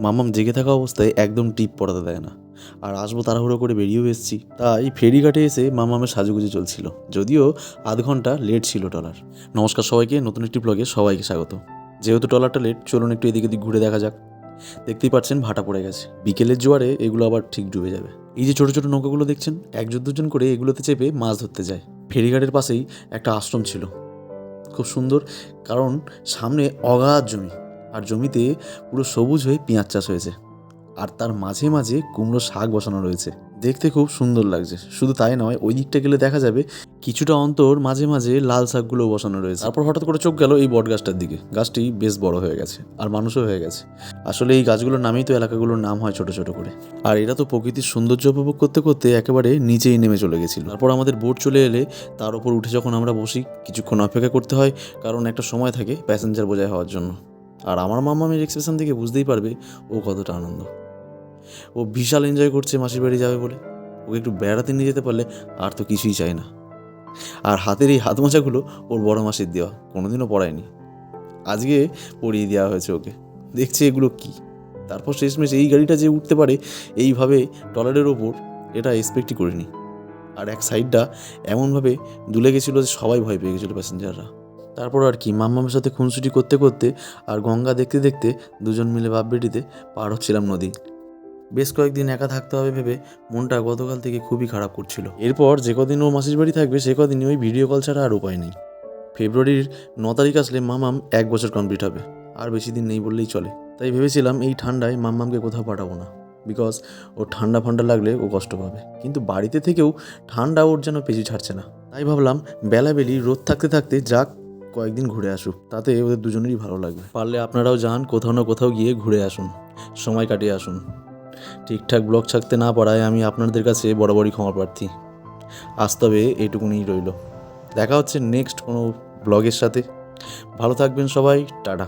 মাম্মাম জেগে থাকা অবস্থায় একদম টিপ পড়াতে দেয় না, আর আসবো তাড়াহুড়ো করে বেরিয়েও এসেছি। তাই ফেরিঘাটে এসে মাম্মামের সাজুগুজু চলছিল, যদিও আধ ঘন্টা লেট ছিল ট্রলার। নমস্কার সবাইকে, নতুন একটি ব্লগে সবাইকে স্বাগত। যেহেতু ট্রলারটা লেট, চলুন একটু এদিক ওদিক ঘুরে দেখা যাক। দেখতেই পাচ্ছেন ভাটা পড়ে গেছে, বিকেলের জোয়ারে এগুলো আবার ঠিক ডুবে যাবে। এই যে ছোটো ছোটো নৌকাগুলো দেখছেন, একজন দুজন করে এগুলোতে চেপে মাছ ধরতে যায়। ফেরিঘাটের পাশেই একটা আশ্রম ছিল, খুব সুন্দর, কারণ সামনে অগাধ জমি, আর জমিতে পুরো সবুজ হয়ে পেঁয়াজ চাষ হয়েছে, আর তার মাঝে মাঝে কুমড়ো শাক বসানো রয়েছে। দেখতে খুব সুন্দর লাগছে। শুধু তাই নয়, ওই দিকটা গেলে দেখা যাবে কিছুটা অন্তর মাঝে মাঝে লাল শাকগুলো বসানো রয়েছে। তারপর হঠাৎ করে চোখ গেল এই বট গাছটার দিকে। গাছটি বেশ বড় হয়ে গেছে, আর মানুষও হয়ে গেছে। আসলে এই গাছগুলোর নামেই তো এলাকাগুলোর নাম হয় ছোট ছোট করে। আর এরা তো প্রকৃতির সৌন্দর্য উপভোগ করতে করতে একেবারে নিচেই নেমে চলে গেছিল। তারপর আমাদের বোট চলে এলে তার উপর উঠে যখন আমরা বসি, কিছুক্ষণ অপেক্ষা করতে হয়, কারণ একটা সময় থাকে প্যাসেঞ্জার বোঝাই হওয়ার জন্য। আর আমার মাম্মামের এক্সপ্রেশন থেকে বুঝতেই পারবে ও কতটা আনন্দ। ও বিশাল এনজয় করছে মাসির বাড়ি যাবে বলে। ওকে একটু বেড়াতে নিয়ে যেতে পারলে আর তো কিছুই চাই না। আর হাতের এই হাত মোজাগুলো ওর বড় মাসির দেওয়া, কোনোদিনও পরায়নি, আজকে পরিয়ে দেওয়া হয়েছে ওকে। দেখছে এগুলো কি। তারপর শেষমেশ এই গাড়িটা যে উঠতে পারে এইভাবে ট্রলারের ওপর, এটা এক্সপেক্টই করিনি। আর এক সাইডটা এমনভাবে দুলে গেছিলো যে সবাই ভয় পেয়ে গেছিলো প্যাসেঞ্জাররা। তারপর আর কি, মাম্মামের সাথে খুনসুটি করতে করতে আর গঙ্গা দেখতে দেখতে দুজন মিলে বাপ বেটিতে পার হচ্ছিলাম নদী। বেশ কয়েকদিন একা থাকতে হবে ভেবে মনটা গতকাল থেকে খুবই খারাপ করছিল। এরপর যে কদিন ও মাসির বাড়ি থাকবে সে কদিনই ওই ভিডিও কল ছাড়া আর উপায় নেই। ফেব্রুয়ারির 9 তারিখ আসলে মামাম 1 বছর কমপ্লিট হবে, আর বেশি দিন নেই বললেই চলে। তাই ভেবেছিলাম এই ঠান্ডায় মাম্মামকে কোথাও পাঠাবো না, বিকজ ও ঠান্ডা ফান্ডা লাগলে ও কষ্ট পাবে। কিন্তু বাড়িতে থেকেও ঠান্ডা ওর যেন পিছু ছাড়ছে না। তাই ভাবলাম বেলাবেলি রোদ থাকতে থাকতে যাক, কয়েকদিন ঘুরে আসুক, তাতে ওদের দুজনেরই ভালো লাগবে। পারলে আপনারাও যান, কোথাও না কোথাও গিয়ে ঘুরে আসুন, সময় কাটিয়ে আসুন। ঠিকঠাক ব্লগ ছাড়তে না পারায় আমি আপনাদের কাছে বরাবরই ক্ষমা প্রার্থী। আজ তবে এইটুকুনিই রইল। দেখা হচ্ছে নেক্সট কোনো ব্লগের সাথে। ভালো থাকবেন সবাই, টাটা।